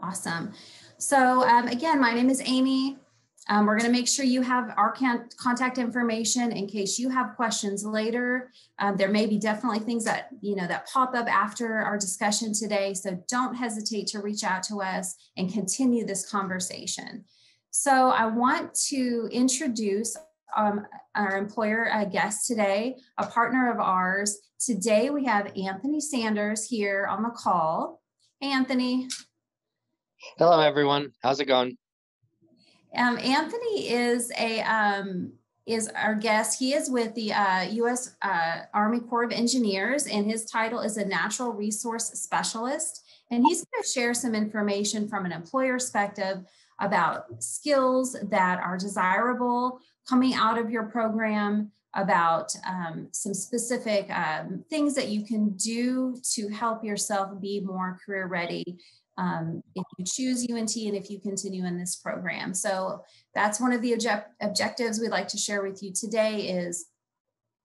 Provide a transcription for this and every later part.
Awesome. So again, my name is Amy. We're going to make sure you have our contact information in case you have questions later. There may be definitely things that, that pop up after our discussion today. So don't hesitate to reach out to us and continue this conversation. So I want to introduce our employer guest today, a partner of ours. Today we have Anthony Sanders here on the call. Hey, Anthony. Hello, everyone. How's it going? Anthony is our guest. He is with the U.S. Army Corps of Engineers, and his title is a Natural Resource Specialist. And he's going to share some information from an employer perspective about skills that are desirable coming out of your program, about some specific things that you can do to help yourself be more career ready if you choose UNT and if you continue in this program. So that's one of the objectives we'd like to share with you today is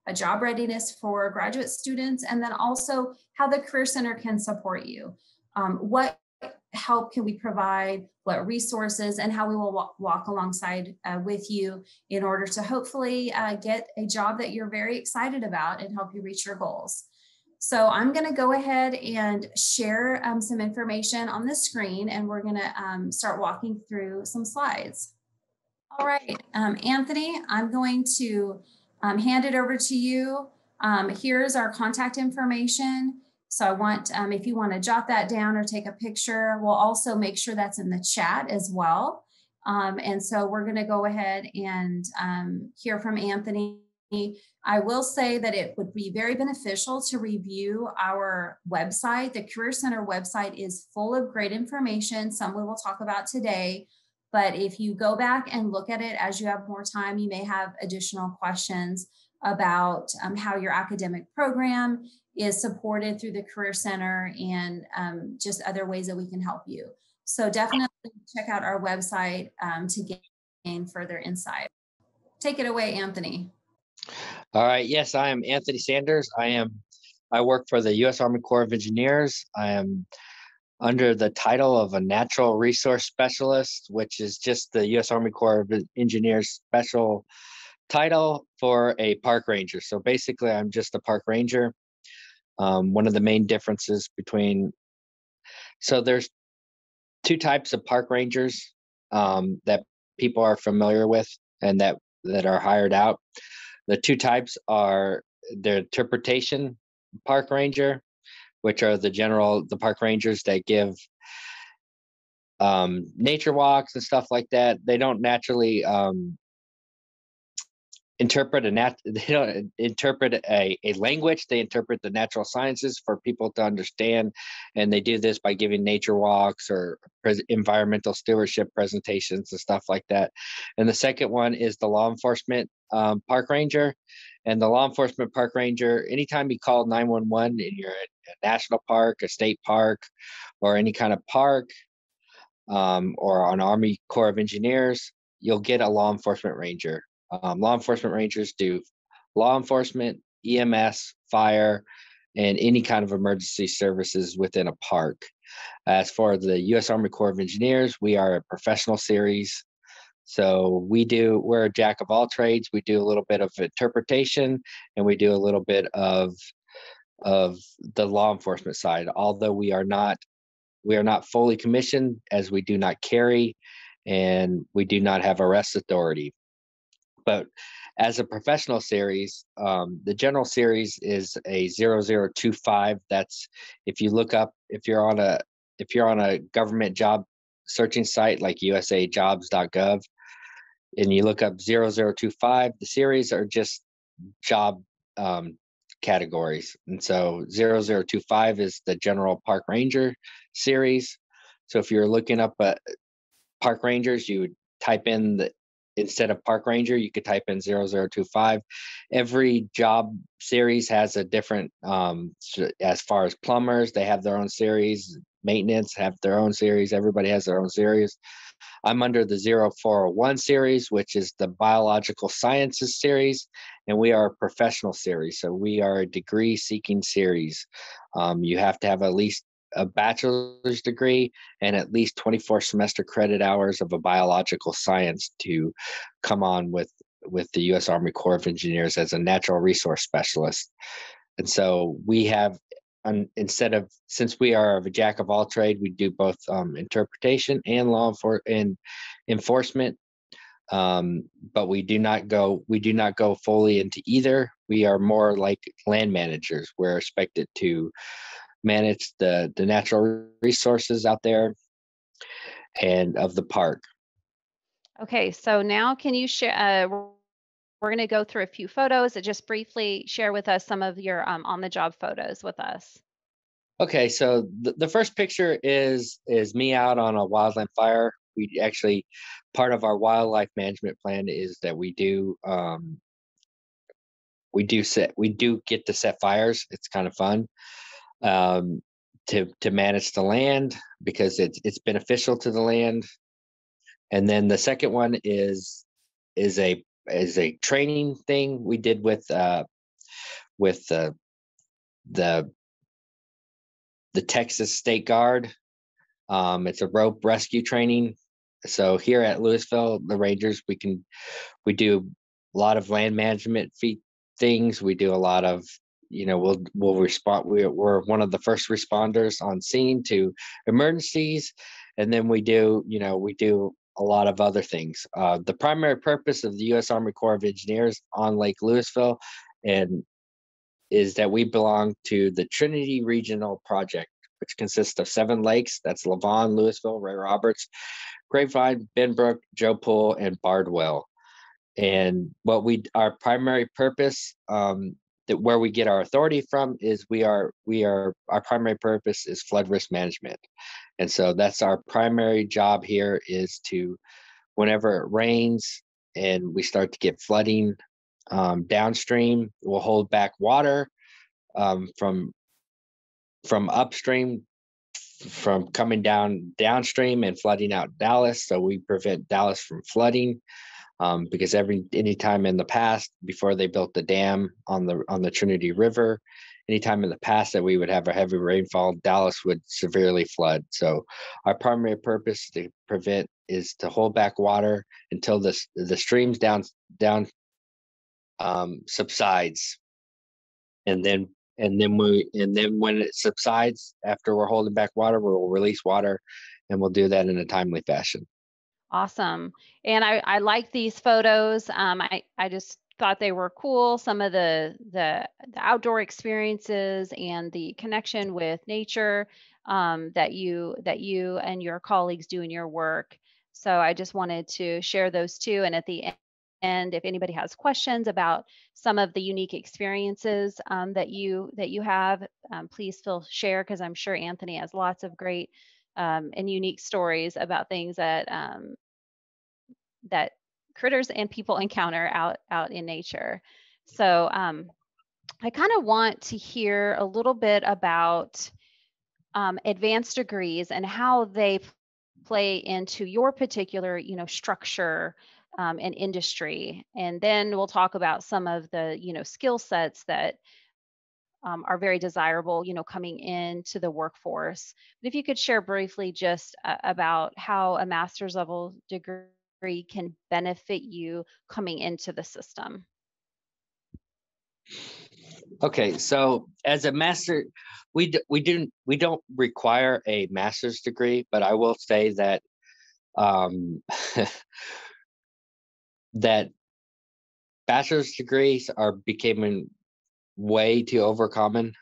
a job readiness for graduate students, and then also how the Career Center can support you. What help can we provide, what resources, and how we will walk alongside with you in order to hopefully get a job that you're very excited about and help you reach your goals. So I'm going to go ahead and share some information on the screen, and we're going to start walking through some slides. All right, Anthony, I'm going to hand it over to you. Here's our contact information. So I want, if you want to jot that down or take a picture, we'll also make sure that's in the chat as well. And so we're going to go ahead and hear from Anthony. I will say that it would be very beneficial to review our website. The Career Center website is full of great information, some we will talk about today. But if you go back and look at it as you have more time, you may have additional questions about how your academic program is supported through the Career Center and just other ways that we can help you. So definitely check out our website to gain further insight. Take it away, Anthony. All right. Yes, I am Anthony Sanders. I work for the U.S. Army Corps of Engineers. I am under the title of a Natural Resource Specialist, which is just the U.S. Army Corps of Engineers special title for a park ranger. So basically, I'm just a park ranger. One of the main differences so there's two types of park rangers that people are familiar with and that are hired out. The two types are the interpretation park ranger, which are the park rangers that give nature walks and stuff like that. They don't naturally interpret a language. They interpret the natural sciences for people to understand, and they do this by giving nature walks or environmental stewardship presentations and stuff like that. And the second one is the law enforcement park ranger. And the law enforcement park ranger, anytime you call 911 and you're at a national park, a state park, or any kind of park, or an Army Corps of Engineers, you'll get a law enforcement ranger. Law enforcement rangers do law enforcement, EMS, fire, and any kind of emergency services within a park. As for the U.S. Army Corps of Engineers, we are a professional series. So we're a jack of all trades. We do a little bit of interpretation, and we do a little bit of the law enforcement side. Although we are not fully commissioned, as we do not carry, and we do not have arrest authority. But as a professional series, the general series is a 0025. That's if you're on a government job searching site like usajobs.gov, and you look up 0025, the series are just job categories. And so 0025 is the general park ranger series. So if you're looking up park rangers, you would type in instead of park ranger, you could type in 0025. Every job series has a different, as far as plumbers, they have their own series. Maintenance have their own series. Everybody has their own series. I'm under the 0401 series, which is the biological sciences series, and we are a professional series. So we are a degree seeking series. You have to have at least a bachelor's degree and at least 24 semester credit hours of a biological science to come on with the U.S. Army Corps of Engineers as a natural resource specialist. And so we have, since we are a jack of all trade, we do both interpretation and enforcement. But we do not go fully into either. We are more like land managers. We're expected to manage the natural resources out there and of the park. Okay, so now can you share? We're going to go through a few photos. Just briefly share with us some of your on-the-job photos with us. Okay, so the first picture is me out on a wildland fire. We actually, part of our wildlife management plan is that we do get to set fires. It's kind of fun to manage the land because it's beneficial to the land. And then the second one is a training thing we did with the Texas State Guard. It's a rope rescue training. So here at Louisville, the Rangers, we do a lot of land management things. We do a lot of, we'll respond. We're one of the first responders on scene to emergencies. And then we do a lot of other things. The primary purpose of the U.S. Army Corps of Engineers on Lake Louisville is that we belong to the Trinity Regional Project, which consists of 7 lakes. That's Lavon, Louisville, Ray Roberts, Grapevine, Benbrook, Joe Pool, and Bardwell. And our primary purpose, where we get our authority from, is our primary purpose is flood risk management. And so that's our primary job here, is to, whenever it rains and we start to get flooding downstream, we'll hold back water from upstream from coming downstream and flooding out Dallas. So we prevent Dallas from flooding. Because anytime in the past, before they built the dam on the Trinity River, anytime in the past that we would have a heavy rainfall, Dallas would severely flood. So our primary purpose to prevent is to hold back water until the streams down subsides, and then when it subsides, after we're holding back water, we'll release water, and we'll do that in a timely fashion. Awesome. And I like these photos. I just thought they were cool. Some of the outdoor experiences and the connection with nature that you and your colleagues do in your work. So I just wanted to share those too. And at the end, if anybody has questions about some of the unique experiences that you have, please feel share, because I'm sure Anthony has lots of great and unique stories about things that that critters and people encounter out in nature. So I kind of want to hear a little bit about advanced degrees and how they play into your particular, structure and industry. And then we'll talk about some of the, skill sets that are very desirable, coming into the workforce. But if you could share briefly just about how a master's level degree can benefit you coming into the system. Okay, so as a master, we don't require a master's degree, but I will say that that bachelor's degrees are becoming way too overcommon.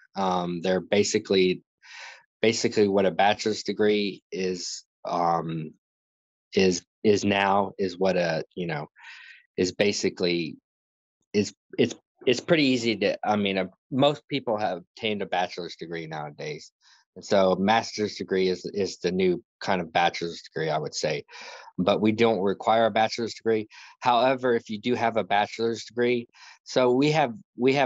They're basically what a bachelor's degree is now is what is basically it's pretty easy to, most people have obtained a bachelor's degree nowadays. And so master's degree is the new kind of bachelor's degree, I would say. But we don't require a bachelor's degree. However, if you do have a bachelor's degree, so we have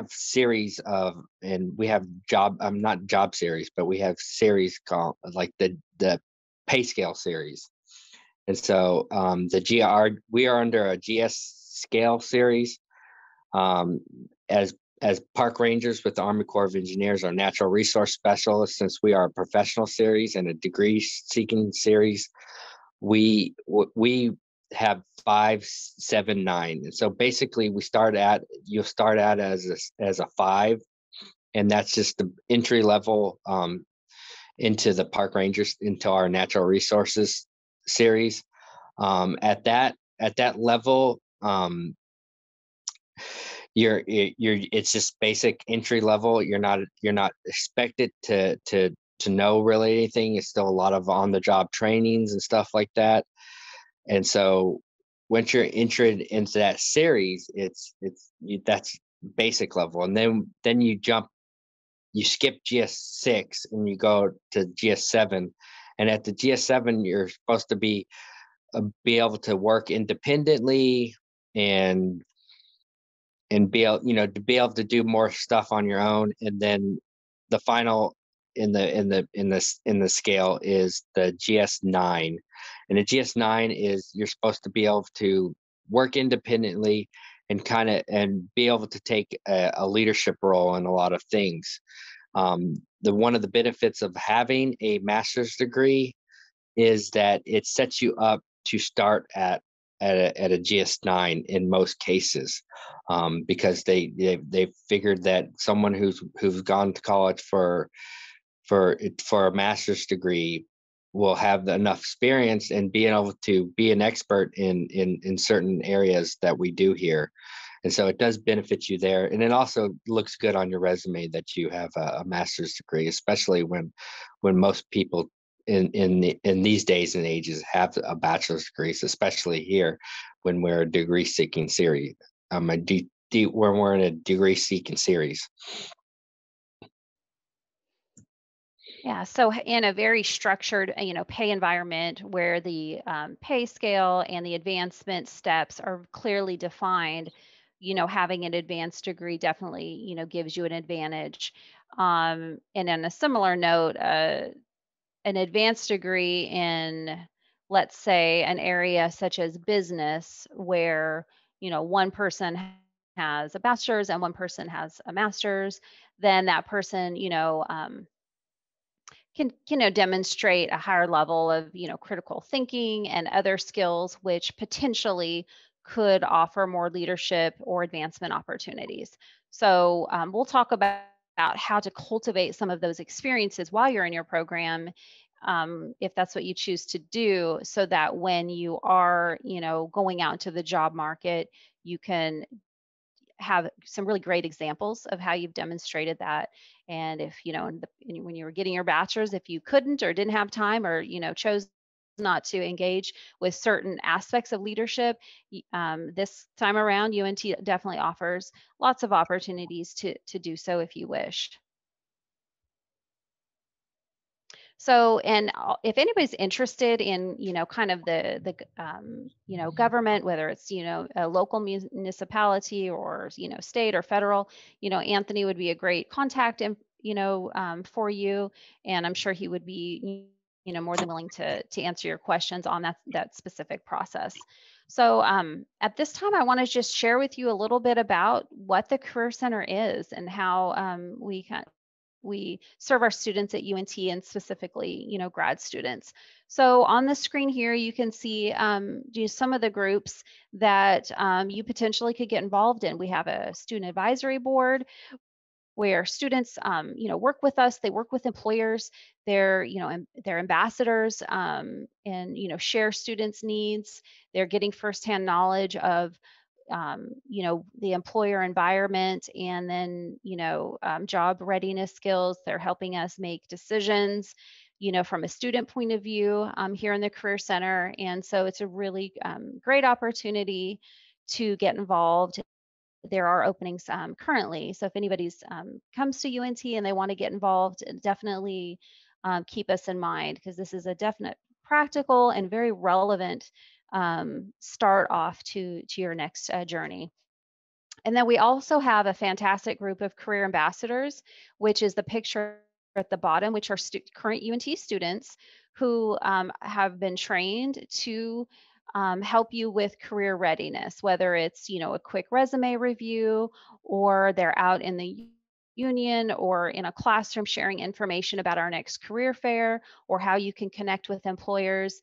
series of, and we have not job series, but we have series called like the pay scale series. And so we are under a GS scale series. As as park rangers with the Army Corps of Engineers, or natural resource specialists, since we are a professional series and a degree seeking series, we have 5, 7, 9. And so basically you'll start out as a 5, and that's just the entry level into the park rangers, into our natural resources series. At that level, it's just basic entry level. You're not expected to know really anything. It's still a lot of on the job trainings and stuff like that. And so once you're entered into that series, that's basic level. And then you skip GS6 and you go to GS7. And at the GS7, you're supposed to be able to work independently and be able to do more stuff on your own. And then the final in the scale is the GS9. And the GS9 is you're supposed to be able to work independently and be able to take a leadership role in a lot of things. One of the benefits of having a master's degree is that it sets you up to start at a GS9 in most cases, because they figured that someone who's gone to college for a master's degree will have enough experience and being able to be an expert in certain areas that we do here. And so it does benefit you there. And it also looks good on your resume that you have a master's degree, especially when most people in these days and ages have a bachelor's degrees, especially here when we're a degree seeking series. When we're in a degree seeking series. Yeah, so in a very structured, pay environment where the pay scale and the advancement steps are clearly defined, having an advanced degree definitely, gives you an advantage. And on a similar note, an advanced degree in, let's say, an area such as business, where, one person has a bachelor's and one person has a master's, then that person, can demonstrate a higher level of critical thinking and other skills, which potentially could offer more leadership or advancement opportunities. So we'll talk about how to cultivate some of those experiences while you're in your program, if that's what you choose to do, so that when you are going out into the job market, you can have some really great examples of how you've demonstrated that. And if, when you were getting your bachelor's, if you couldn't or didn't have time or, chose not to engage with certain aspects of leadership, this time around, UNT definitely offers lots of opportunities to do so if you wish. So, and if anybody's interested in, kind of the government, whether it's, a local municipality or, state or federal, Anthony would be a great contact, and, for you. And I'm sure he would be, more than willing to answer your questions on that specific process. So at this time, I want to just share with you a little bit about what the Career Center is and how we serve our students at UNT, and specifically, grad students. So on the screen here, you can see some of the groups that you potentially could get involved in. We have a student advisory board where students, work with us. They work with employers. They're ambassadors, and, share students' needs. They're getting firsthand knowledge of the employer environment, and then, job readiness skills. They're helping us make decisions, from a student point of view, here in the Career Center. And so it's a really great opportunity to get involved. There are openings currently. So if anybody's comes to UNT and they want to get involved, definitely keep us in mind, because this is a definite practical and very relevant start off to your next journey. And then we also have a fantastic group of career ambassadors, which is the picture at the bottom, which are current UNT students who have been trained to help you with career readiness, whether it's, a quick resume review, or they're out in the union or in a classroom sharing information about our next career fair or how you can connect with employers.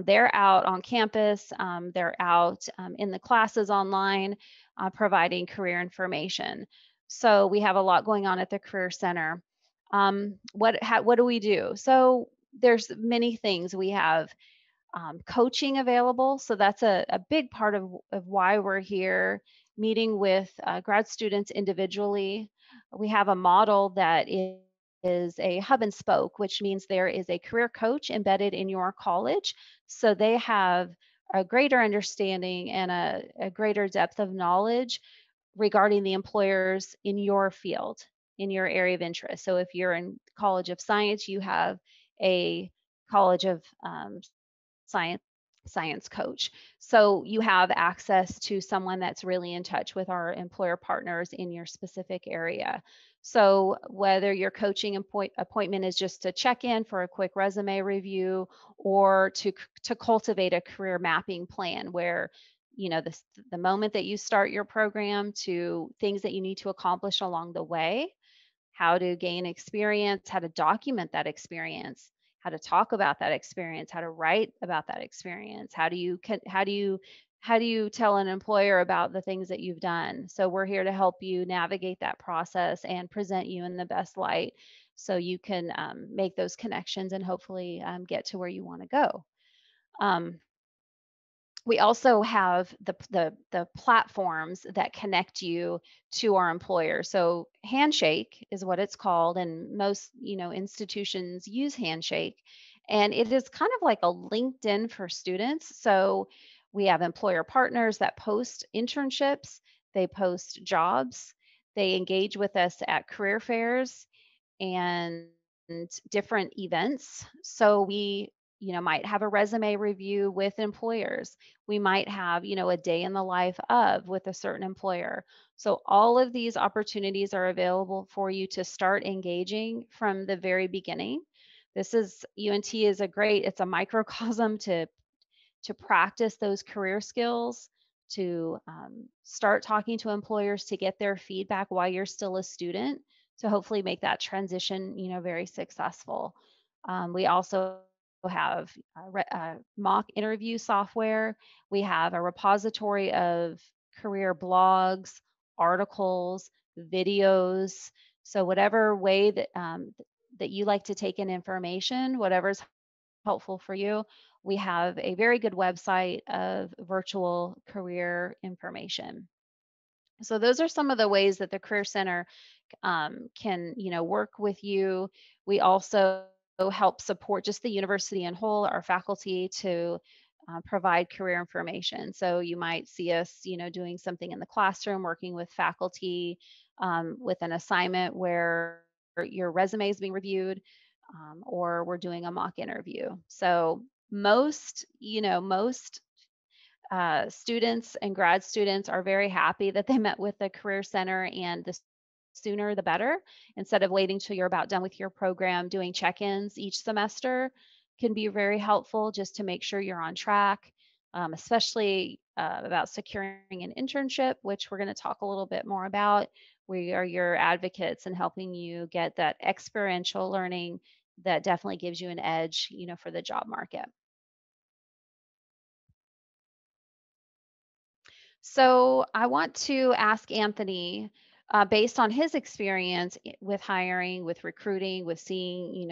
They're out on campus, they're out in the classes online, providing career information. So we have a lot going on at the Career Center. What do we do? So there's many things. We have coaching available. So that's a big part of why we're here, meeting with grad students individually. We have a model that is a hub and spoke, which means there is a career coach embedded in your college. So they have a greater understanding and a greater depth of knowledge regarding the employers in your field, in your area of interest. So if you're in College of Science, you have a College of science science coach. So you have access to someone that's really in touch with our employer partners in your specific area. So whether your coaching appointment is just to check in for a quick resume review or to cultivate a career mapping plan where the moment that you start your program to things that you need to accomplish along the way, how to gain experience, how to document that experience, how to talk about that experience, how to write about that experience, how do you tell an employer about the things that you've done. So we're here to help you navigate that process and present you in the best light so you can make those connections and hopefully get to where you want to go. We also have the platforms that connect you to our employer. So Handshake is what it's called, and most institutions use Handshake, and it is kind of like a LinkedIn for students. So we have employer partners that post internships, they post jobs, they engage with us at career fairs and different events. So we might have a resume review with employers. We might have a day in the life of with a certain employer. So all of these opportunities are available for you to start engaging from the very beginning. This is UNT is it's a microcosm to practice those career skills, to start talking to employers to get their feedback while you're still a student, to hopefully make that transition, very successful. We also have mock interview software. We have a repository of career blogs, articles, videos. So whatever way that you like to take in information, whatever's helpful for you, we have a very good website of virtual career information. So those are some of the ways that the Career Center can work with you. We also help support just the university in whole, our faculty, to provide career information. So you might see us doing something in the classroom, working with faculty with an assignment where your resume is being reviewed, or we're doing a mock interview. So most students and grad students are very happy that they met with the Career Center, and the sooner the better. Instead of waiting till you're about done with your program, doing check-ins each semester can be very helpful just to make sure you're on track, especially about securing an internship, which we're going to talk a little bit more about. We are your advocates in helping you get that experiential learning that definitely gives you an edge, for the job market. So I want to ask Anthony, based on his experience with hiring, with recruiting, with seeing,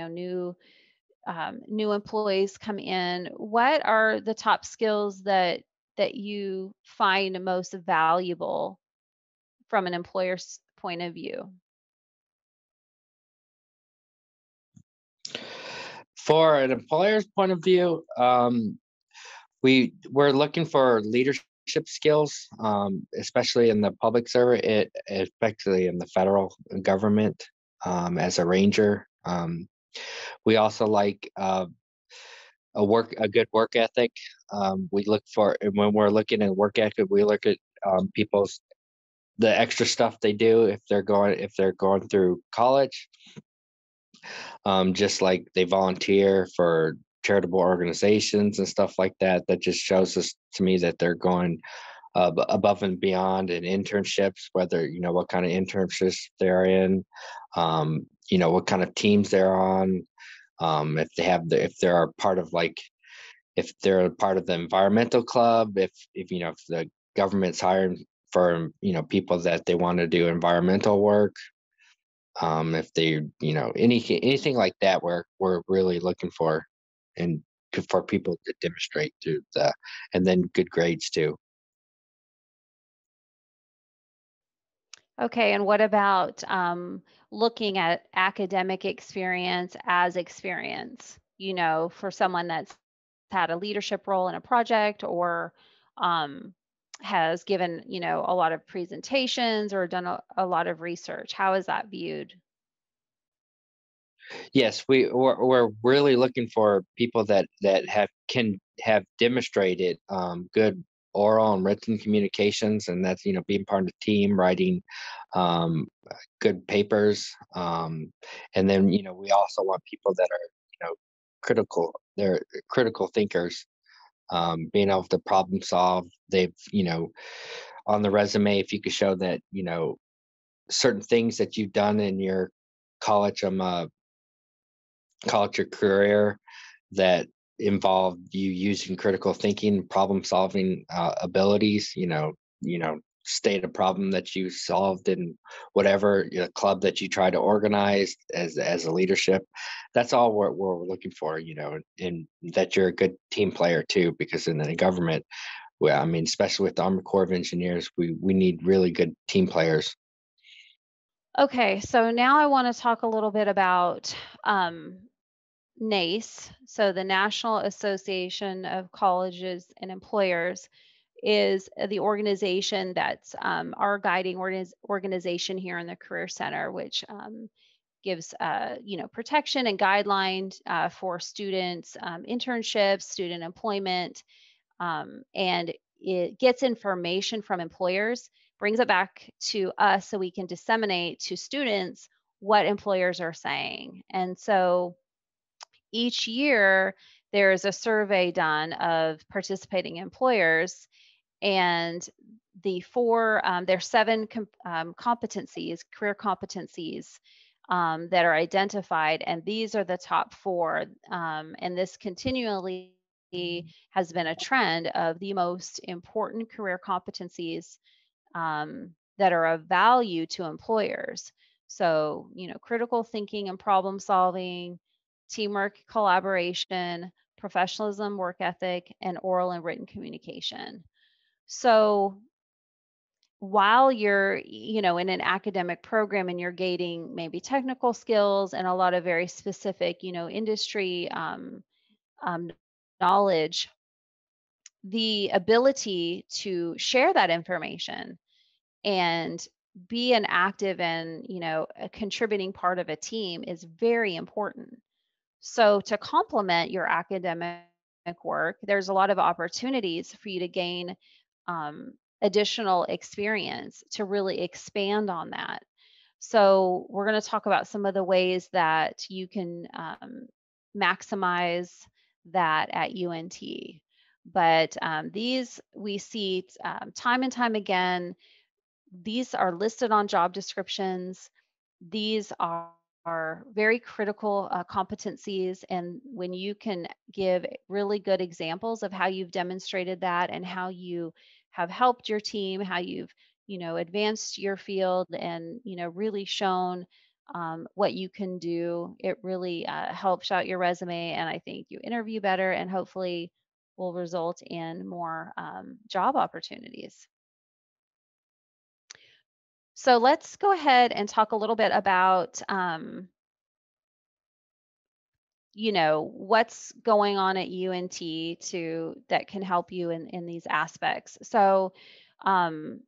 new employees come in, what are the top skills that you find most valuable from an employer's point of view? For an employer's point of view, we're looking for leadership skills, especially in the public service, especially in the federal government, as a ranger. We also like a good work ethic. We look for, and when we're looking at work ethic, we look at people's the extra stuff they do if they're going through college. Just like they volunteer for charitable organizations and stuff like that. That just shows us to me that they're going above and beyond in internships, whether, what kind of internships they're in, what kind of teams they're on, if they're part of if they're part of the environmental club, if the government's hiring for, people that they want to do environmental work, if they, anything like that, we're really looking for, and for people to demonstrate through and then good grades too. Okay, and what about looking at academic experience as experience, for someone that's had a leadership role in a project, or um, has given, a lot of presentations or done a lot of research? How is that viewed? Yes, we're really looking for people that can have demonstrated good oral and written communications, and that's, being part of the team, writing good papers, and then, we also want people that are, critical. They're critical thinkers, being able to problem solve. They've, on the resume, if you could show that, certain things that you've done in your college college or career that involve you using critical thinking, problem solving abilities, state a problem that you solved in whatever, club that you try to organize as a leadership. That's all we're looking for, and that you're a good team player too, because in the government, well, I mean, especially with the Army Corps of Engineers, we need really good team players. Okay, so now I want to talk a little bit about NACE, so the National Association of Colleges and Employers, is the organization that's our guiding organization here in the Career Center, which gives protection and guidelines for students, internships, student employment, and it gets information from employers, brings it back to us so we can disseminate to students what employers are saying. And so each year there is a survey done of participating employers, and there's seven competencies, career competencies, that are identified, and these are the top four. And this continually has been a trend of the most important career competencies that are of value to employers. So, critical thinking and problem solving, teamwork, collaboration, professionalism, work ethic, and oral and written communication. So, while you're, in an academic program and you're gaining maybe technical skills and a lot of very specific, industry um, knowledge, the ability to share that information and be an active and, a contributing part of a team is very important. So, to complement your academic work, there's a lot of opportunities for you to gain additional experience to really expand on that. So, we're going to talk about some of the ways that you can maximize that at UNT. But these we see time and time again. These are listed on job descriptions. These are very critical competencies. And when you can give really good examples of how you've demonstrated that and how you have helped your team, how you've, advanced your field and, really shown what you can do, it really helps out your resume. And I think you interview better and hopefully will result in more job opportunities. So let's go ahead and talk a little bit about, what's going on at UNT that can help you in these aspects. So, um,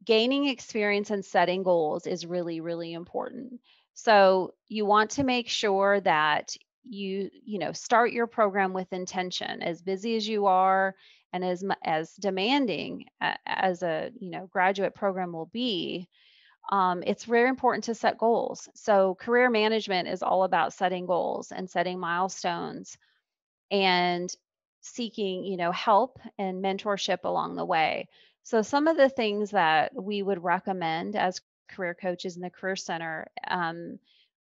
gaining experience and setting goals is really, really important. So you want to make sure that you start your program with intention. As busy as you are, and as demanding as a graduate program will be, it's very important to set goals. So career management is all about setting goals and setting milestones. and seeking, help and mentorship along the way. So some of the things that we would recommend as career coaches in the Career Center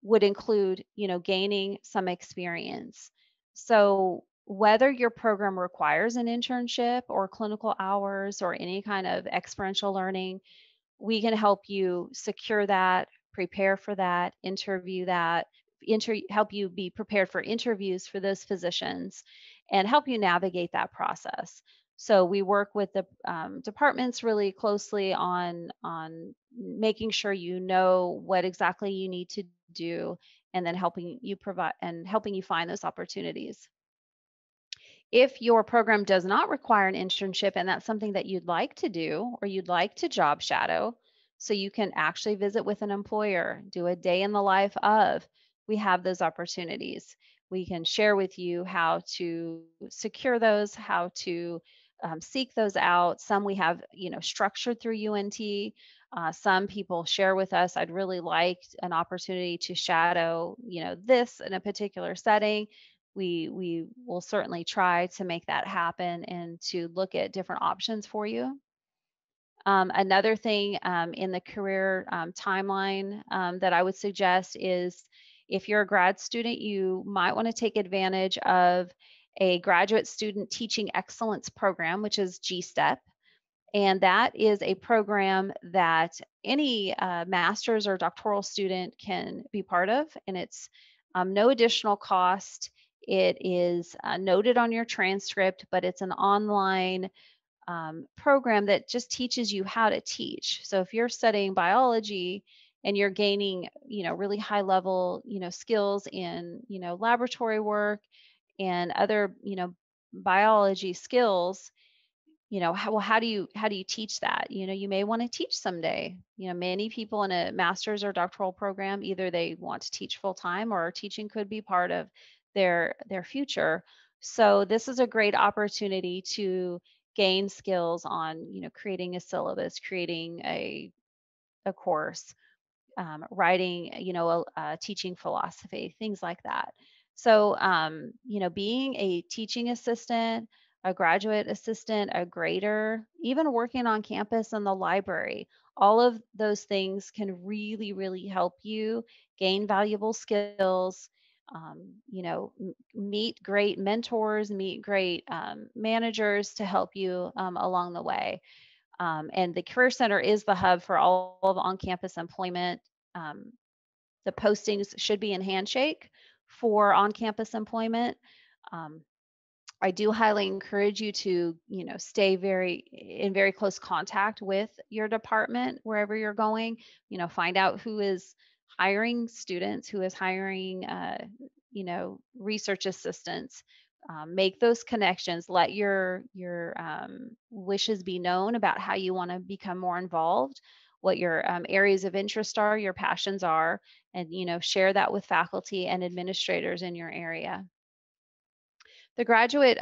would include, gaining some experience. So whether your program requires an internship or clinical hours or any kind of experiential learning, we can help you secure that, prepare for that, interview that, help you be prepared for interviews for those physicians, and help you navigate that process. So we work with the departments really closely on making sure you know what exactly you need to do, and then helping you find those opportunities. If your program does not require an internship and that's something that you'd like to do or you'd like to job shadow, so you can actually visit with an employer, do a day in the life of, we have those opportunities. We can share with you how to secure those, how to seek those out. Some we have, structured through UNT. Some people share with us, I'd really like an opportunity to shadow, this in a particular setting. We will certainly try to make that happen and to look at different options for you. Another thing in the career timeline that I would suggest is, if you're a grad student, you might want to take advantage of a graduate student teaching excellence program, which is GSTEP. And that is a program that any master's or doctoral student can be part of, and it's no additional cost. It is noted on your transcript, but it's an online program that just teaches you how to teach. So if you're studying biology and you're gaining, really high level, skills in, laboratory work and other, biology skills, how do you teach that? You may want to teach someday. Many people in a master's or doctoral program, either they want to teach full time or teaching could be part of their future. So this is a great opportunity to gain skills on, creating a syllabus, creating a course, writing, teaching philosophy, things like that. So, being a teaching assistant, a graduate assistant, a grader, even working on campus in the library, all of those things can really, really help you gain valuable skills. Meet great mentors, meet great managers to help you along the way. And the Career Center is the hub for all of on-campus employment. Um, the postings should be in Handshake for on-campus employment. Um, I do highly encourage you to, stay in very close contact with your department wherever you're going. Find out who is hiring students, who is hiring, research assistants. Make those connections. Let your wishes be known about how you want to become more involved, what your areas of interest are, your passions are, and share that with faculty and administrators in your area. The graduate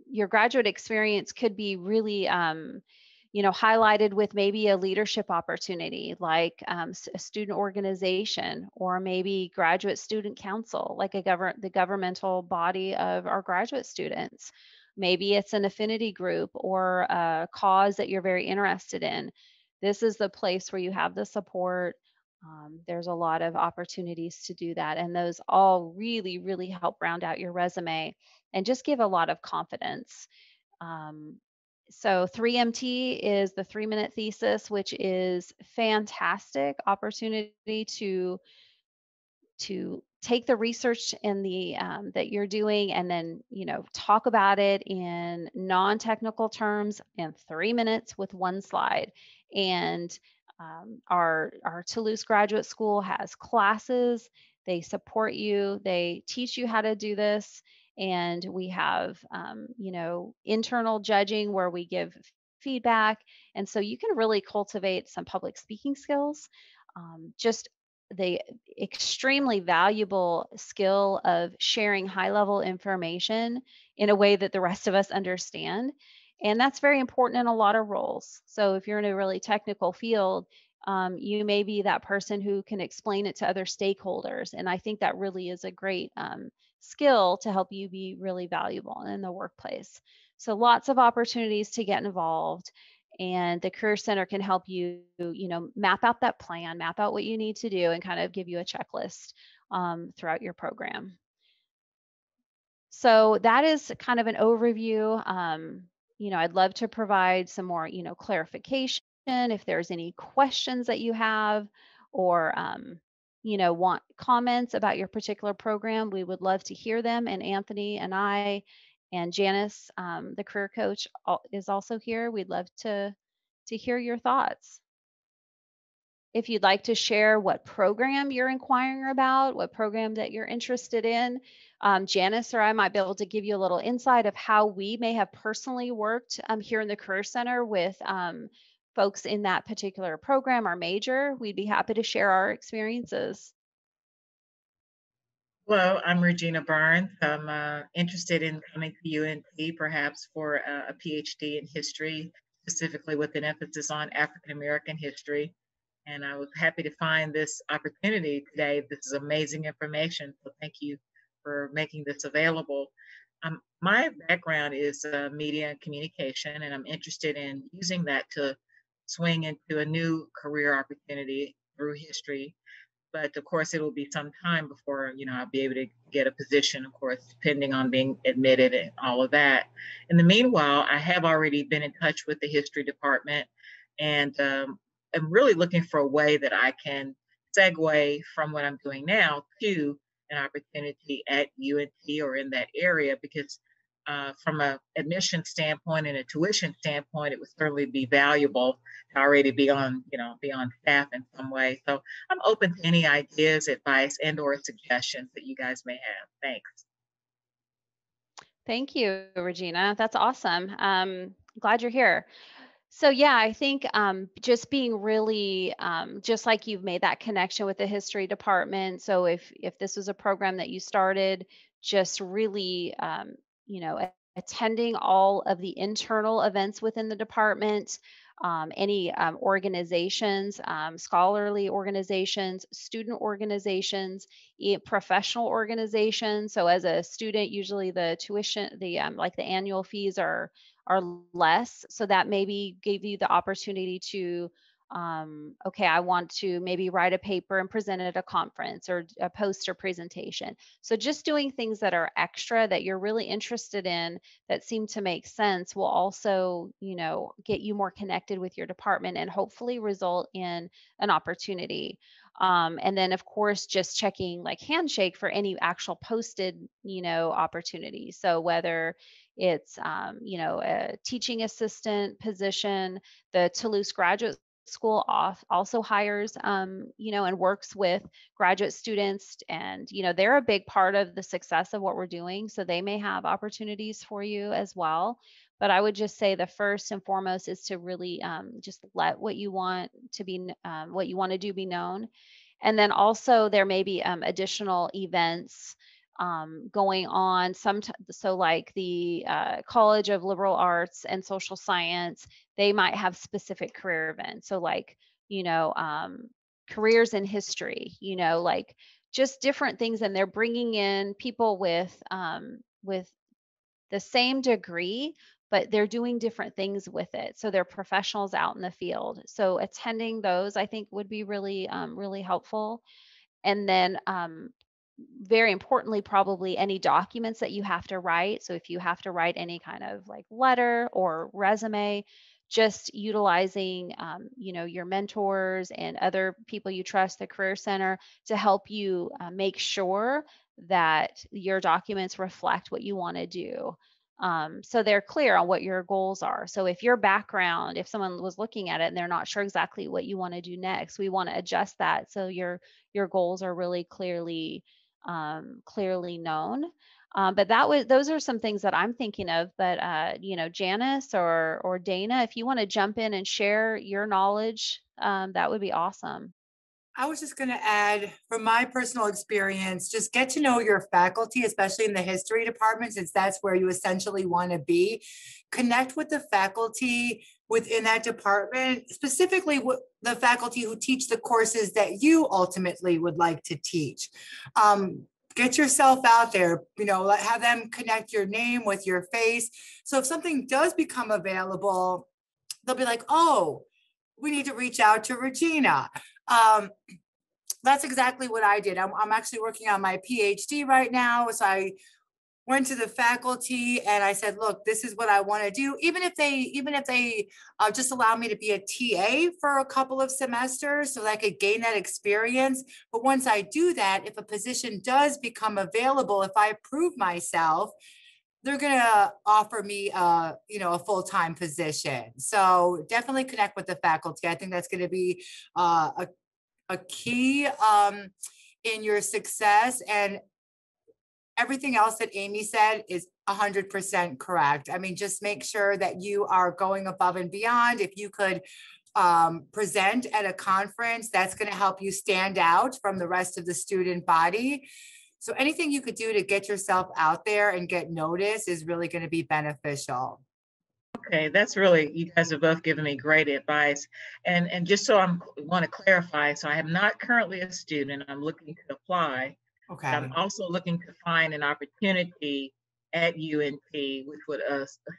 Your graduate experience could be really highlighted with maybe a leadership opportunity, like a student organization, or maybe graduate student council, like the governmental body of our graduate students. Maybe it's an affinity group or a cause that you're very interested in. This is the place where you have the support. There's a lot of opportunities to do that, and those all really, really help round out your resume and just give a lot of confidence. Um, so 3MT is the 3-minute thesis, which is fantastic opportunity to take the research in the that you're doing, and then talk about it in non-technical terms in 3 minutes with one slide. And our Toulouse Graduate School has classes. They support you. They teach you how to do this. And we have, internal judging where we give feedback. And so you can really cultivate some public speaking skills. Just the extremely valuable skill of sharing high level information in a way that the rest of us understand. And that's very important in a lot of roles. So if you're in a really technical field, you may be that person who can explain it to other stakeholders. And I think that really is a great skill to help you be really valuable in the workplace. So lots of opportunities to get involved, and the Career Center can help you, map out that plan, map out what you need to do, and kind of give you a checklist throughout your program. So that is kind of an overview. I'd love to provide some more, clarification if there's any questions that you have, or, want comments about your particular program. We would love to hear them. And Anthony and I and Janice, the career coach, is also here. We'd love to hear your thoughts. If you'd like to share what program you're inquiring about, what program that you're interested in, Janice or I might be able to give you a little insight of how we may have personally worked here in the Career Center with folks in that particular program or major. We'd be happy to share our experiences. Hello, I'm Regina Barnes. I'm interested in coming to UNT perhaps for a PhD in history, specifically with an emphasis on African American history. And I was happy to find this opportunity today. This is amazing information, so thank you for making this available. My background is media and communication, and I'm interested in using that to swing into a new career opportunity through history. But of course, it will be some time before, I'll be able to get a position, of course, depending on being admitted and all of that. In the meanwhile, I have already been in touch with the history department, and I'm really looking for a way that I can segue from what I'm doing now to an opportunity at UNT or in that area, because from an admission standpoint and a tuition standpoint, it would certainly be valuable to already be on, be on staff in some way. So I'm open to any ideas, advice, and/or suggestions that you guys may have. Thanks. Thank you, Regina. That's awesome. Glad you're here. So yeah, I think just being really, just like you've made that connection with the history department. So if this was a program that you started, just really, attending all of the internal events within the department, any organizations, scholarly organizations, student organizations, professional organizations. So as a student, usually the tuition, the like the annual fees are less. So that maybe gave you the opportunity to, okay, I want to maybe write a paper and present it at a conference or a poster presentation. So just doing things that are extra that you're really interested in that seem to make sense will also, get you more connected with your department and hopefully result in an opportunity. And then of course, just checking like Handshake for any actual posted, opportunities. So whether it's, a teaching assistant position, the Toulouse Graduate School also hires, and works with graduate students, and they're a big part of the success of what we're doing, so they may have opportunities for you as well. But I would just say the first and foremost is to really just let what you want to be, what you want to do, be known. And then also there may be additional events going on. So like the College of Liberal Arts and Social Science, they might have specific career events. So like, careers in history, like just different things. And they're bringing in people with the same degree, but they're doing different things with it. So they're professionals out in the field. So attending those, I think, would be really, really helpful. And then very importantly, probably any documents that you have to write. So if you have to write any kind of like letter or resume, just utilizing, your mentors and other people you trust, the Career Center, to help you make sure that your documents reflect what you want to do. So they're clear on what your goals are. So if your background, if someone was looking at it and they're not sure exactly what you want to do next, we want to adjust that so your goals are really clearly known. But those are some things that I'm thinking of. But Janice or Dana, if you want to jump in and share your knowledge, that would be awesome. I was just going to add, from my personal experience, just get to know your faculty, especially in the history department, since that's where you essentially want to be. Connect with the faculty within that department, specifically with the faculty who teach the courses that you ultimately would like to teach. get yourself out there, have them connect your name with your face. So if something does become available, they'll be like, oh, we need to reach out to Regina. That's exactly what I did. I'm actually working on my PhD right now. So I went to the faculty and I said, look, this is what I want to do. Even if they just allow me to be a TA for a couple of semesters so that I could gain that experience. But once I do that, if a position does become available, if I prove myself, they're going to offer me a full-time position. So definitely connect with the faculty. I think that's going to be a key in your success. And everything else that Amy said is 100% correct. I mean, just make sure that you are going above and beyond. If you could present at a conference, that's going to help you stand out from the rest of the student body. So anything you could do to get yourself out there and get noticed is really going to be beneficial. Okay, you guys have both given me great advice. And just so I want to clarify, so I am not currently a student. I'm looking to apply. Okay. I'm also looking to find an opportunity at UNT, which would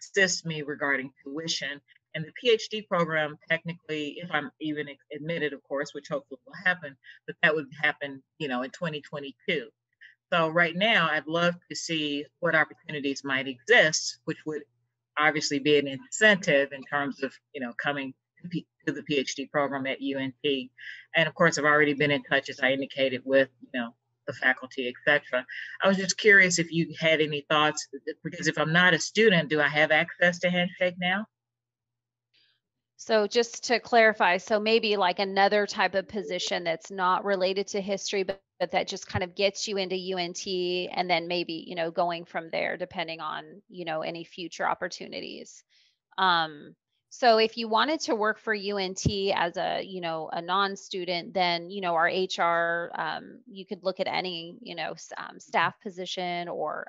assist me regarding tuition. And the PhD program, technically, if I'm even admitted, of course, which hopefully will happen, but that would happen, in 2022. So right now, I'd love to see what opportunities might exist, which would obviously be an incentive in terms of, coming to the PhD program at UNT. And of course, I've already been in touch, as I indicated, with, the faculty, etc. I was just curious if you had any thoughts, because if I'm not a student, do I have access to Handshake now? So just to clarify, so maybe like another type of position that's not related to history, but that just kind of gets you into UNT, and then maybe, going from there, depending on, any future opportunities. So if you wanted to work for UNT as a, a non-student, then, our HR, you could look at any, staff position or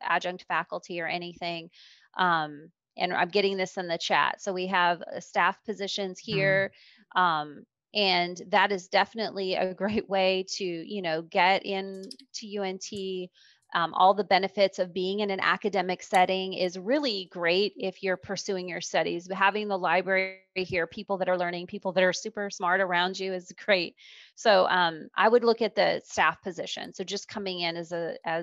adjunct faculty or anything. And I'm getting this in the chat. So we have staff positions here. And that is definitely a great way to, get into UNT. All the benefits of being in an academic setting is really great if you're pursuing your studies. But having the library here, people that are learning, people that are super smart around you is great. So I would look at the staff position. So just coming in as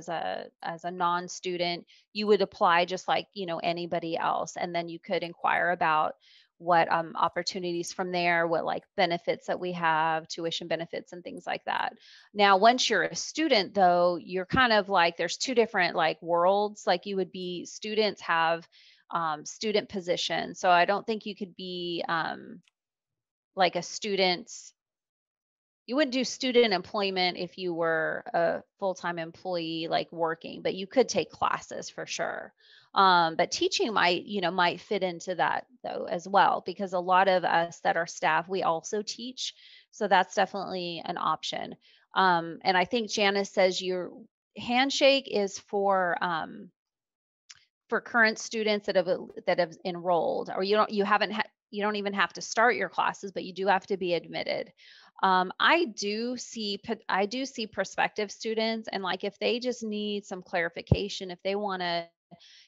a non-student, you would apply just like anybody else, and then you could inquire about what opportunities from there, what like benefits that we have, tuition benefits and things like that. Now, once you're a student though, you're kind of like, there's two different like worlds. Like you would be, students have student positions. So I don't think you could be like a student. You wouldn't do student employment if you were a full-time employee, like working, but you could take classes for sure. But teaching might fit into that though as well, because a lot of us that are staff, we also teach. So that's definitely an option. And I think Janice says your Handshake is for current students that have enrolled, or you don't even have to start your classes, but you do have to be admitted. I do see prospective students, and like if they just need some clarification, if they want to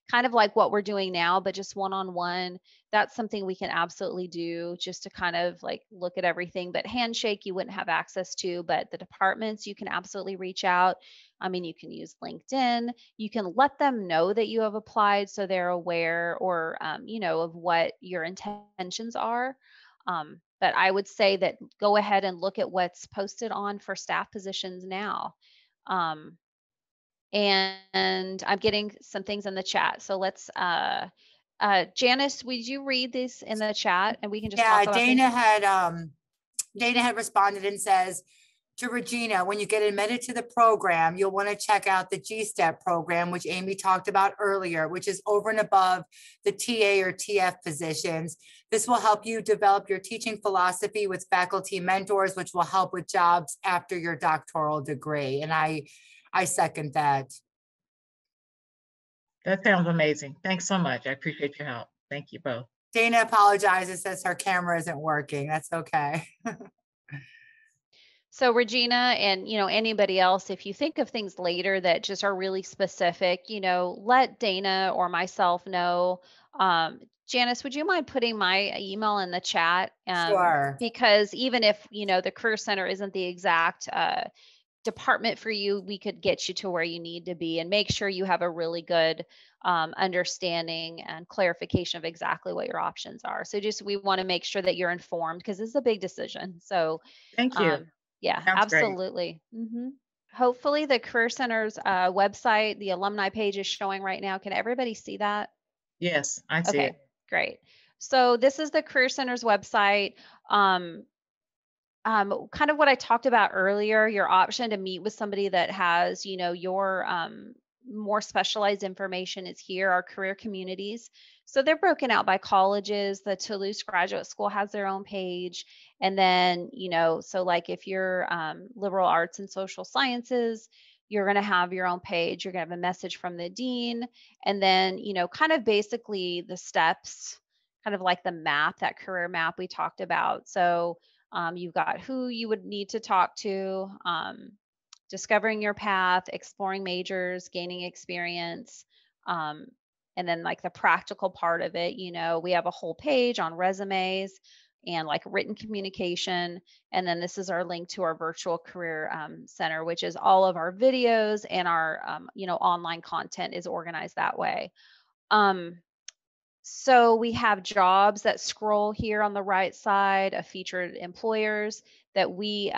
kind of like what we're doing now, but just one-on-one, that's something we can absolutely do, just to kind of like look at everything. But Handshake you wouldn't have access to, but the departments you can absolutely reach out. I mean, you can use LinkedIn. You can let them know that you have applied so they're aware, or of what your intentions are. But I would say that go ahead and look at what's posted on for staff positions now. And I'm getting some things in the chat. So let's, Janice, would you read this in the chat and we can just talk about Dana had responded and says, to Regina, when you get admitted to the program, you'll want to check out the GSTEP program, which Amy talked about earlier, which is over and above the TA or TF positions. This will help you develop your teaching philosophy with faculty mentors, which will help with jobs after your doctoral degree. And I second that. That sounds amazing. Thanks so much. I appreciate your help. Thank you both. Dana apologizes, says her camera isn't working. That's okay. So Regina and anybody else, if you think of things later that just are really specific, let Dana or myself know. Janice, would you mind putting my email in the chat? Sure. Because even if the Career Center isn't the exact department for you, we could get you to where you need to be and make sure you have a really good understanding and clarification of exactly what your options are. So just we want to make sure that you're informed because this is a big decision. So Thank you. um, yeah, Sounds great. absolutely. Hopefully the Career Center's website, the alumni page is showing right now. Can everybody see that? Yes, I see Okay, it. great. So this is the Career Center's website. Um, kind of what I talked about earlier, your option to meet with somebody that has, your more specialized information is here, our career communities. So they're broken out by colleges. The Toulouse Graduate School has their own page. And then, so like if you're liberal arts and social sciences, you're going to have your own page. You're going to have a message from the dean. And then, kind of basically the steps, kind of like the map, that career map we talked about. So, you've got who you would need to talk to, discovering your path, exploring majors, gaining experience, um, and then like the practical part of it. We have a whole page on resumes and like written communication. And then this is our link to our virtual career center, which is all of our videos and our online content is organized that way. Um, so we have jobs that scroll here on the right side of featured employers that we,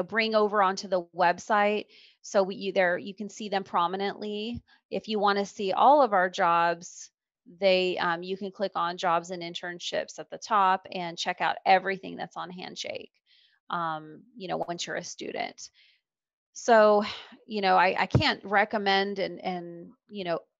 bring over onto the website. So you can see them prominently. If you want to see all of our jobs, you can click on jobs and internships at the top and check out everything that's on Handshake. Once you're a student. So, I can't recommend and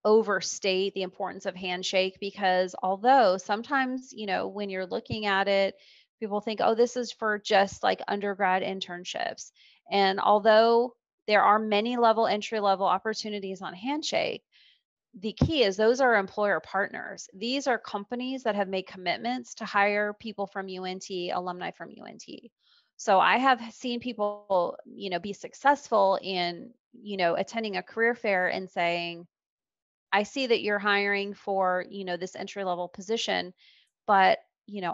overstate the importance of Handshake because although sometimes, when you're looking at it, people think, oh, this is for just like undergrad internships. And although there are many entry level opportunities on Handshake, the key is those are employer partners. These are companies that have made commitments to hire people from UNT, alumni from UNT. So I have seen people, be successful in, attending a career fair and saying, I see that you're hiring for, this entry level position, but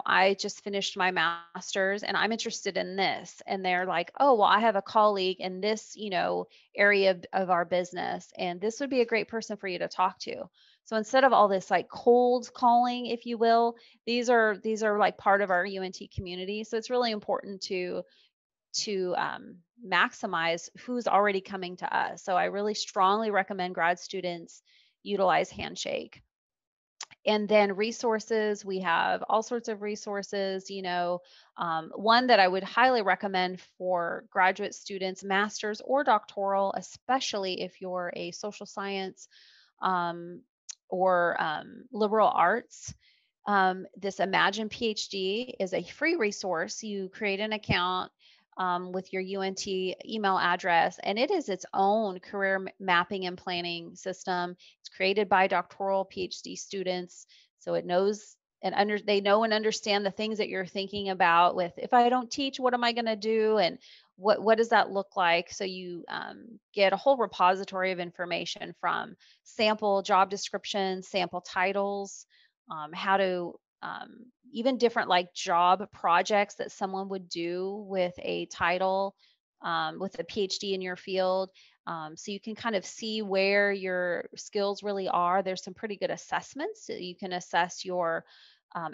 I just finished my master's and I'm interested in this. And they're like, oh, well, I have a colleague in this, area of our business, and this would be a great person for you to talk to. So instead of all this like cold calling, if you will, these are like part of our UNT community. So it's really important to maximize who's already coming to us. So I really strongly recommend grad students utilize Handshake. And then resources, we have all sorts of resources. One that I would highly recommend for graduate students, master's or doctoral, especially if you're a social science um, or liberal arts. This Imagine PhD is a free resource. You create an account with your UNT email address, and it is its own career mapping and planning system. It's created by doctoral PhD students, so it knows they know and understand the things that you're thinking about. With if I don't teach, what am I going to do, and what does that look like? So you get a whole repository of information from sample job descriptions, sample titles, how to even different like job projects that someone would do with a title, with a PhD in your field. So you can kind of see where your skills really are. There's some pretty good assessments. So you can assess your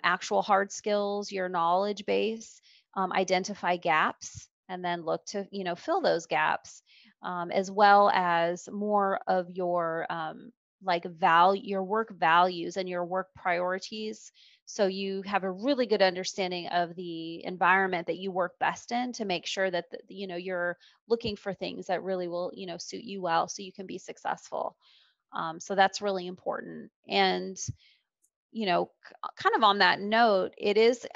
actual hard skills, your knowledge base, identify gaps, and then look to fill those gaps, as well as more of your like your work values and your work priorities, so you have a really good understanding of the environment that you work best in to make sure that you're looking for things that really will suit you well so you can be successful. So that's really important. And kind of on that note, it is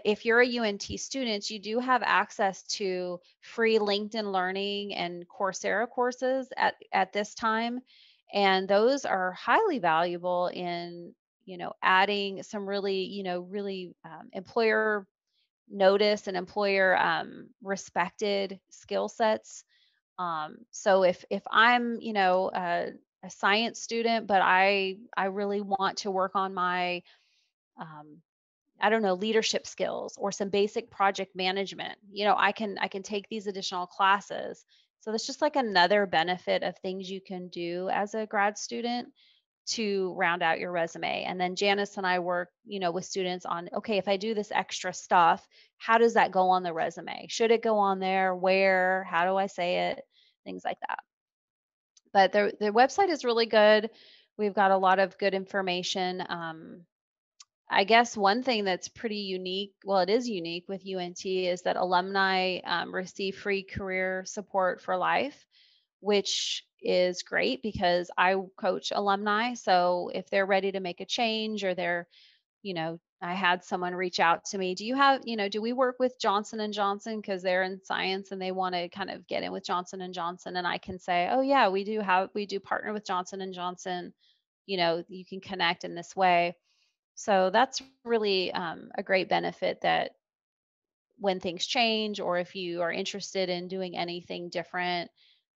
if you're a UNT student, you do have access to free LinkedIn Learning and Coursera courses at this time, and those are highly valuable in adding some really really employer noticed and employer respected skill sets. So if I'm, a science student, but I really want to work on my um, I don't know, leadership skills or some basic project management. I can take these additional classes. So that's just like another benefit of things you can do as a grad student to round out your resume. And then Janice and I work, with students on, okay, if I do this extra stuff, how does that go on the resume? Should it go on there? Where? How do I say it? Things like that. But the website is really good. We've got a lot of good information. I guess one thing that's pretty unique, well, it is unique with UNT, is that alumni receive free career support for life, which is great because I coach alumni. So if they're ready to make a change or I had someone reach out to me, do we work with Johnson and Johnson because they're in science and they want to kind of get in with Johnson and Johnson? And I can say, oh yeah, we do partner with Johnson and Johnson. You can connect in this way. So that's really a great benefit, that when things change or if you are interested in doing anything different,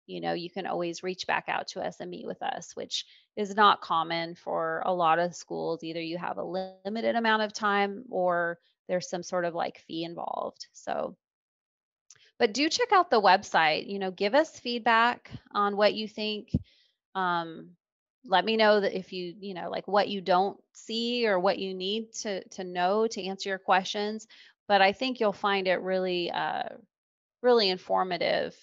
you can always reach back out to us and meet with us, which is not common for a lot of schools. Either you have a limited amount of time or there's some sort of like fee involved. So, but do check out the website, give us feedback on what you think. Um, Let me know that if like what you don't see or what you need to know to answer your questions. But I think you'll find it really, really informative.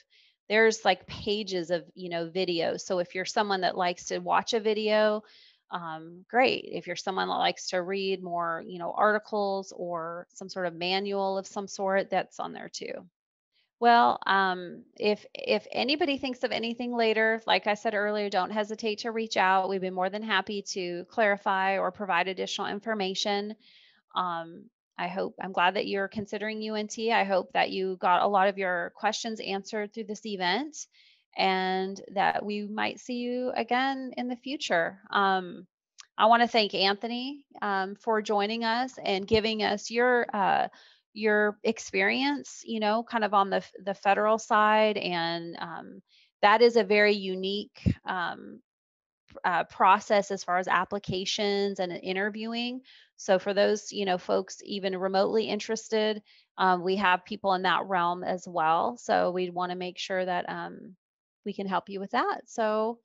There's like pages of, videos. So if you're someone that likes to watch a video, great. If you're someone that likes to read more, articles or some sort of manual of some sort, that's on there too. Well, if anybody thinks of anything later, like I said earlier, don't hesitate to reach out. We'd be more than happy to clarify or provide additional information. Um, I'm glad that you're considering UNT. I hope that you got a lot of your questions answered through this event and that we might see you again in the future. I want to thank Anthony for joining us and giving us your experience, kind of on the federal side, and that is a very unique process as far as applications and interviewing. So for those, folks even remotely interested, we have people in that realm as well. So we'd want to make sure that we can help you with that. So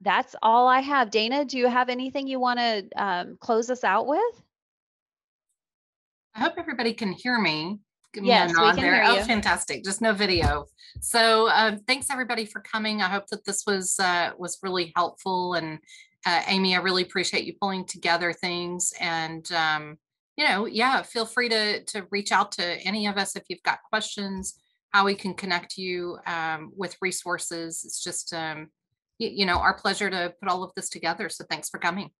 that's all I have. Dana, do you have anything you want to close us out with? I hope everybody can hear me. Give me Yes, a we nod can there. hear Oh, you. fantastic. Just no video. So thanks everybody for coming. I hope that this was really helpful. And Amy, I really appreciate you pulling together things. And, yeah, feel free to reach out to any of us if you've got questions, how we can connect you with resources. It's just, our pleasure to put all of this together. So thanks for coming.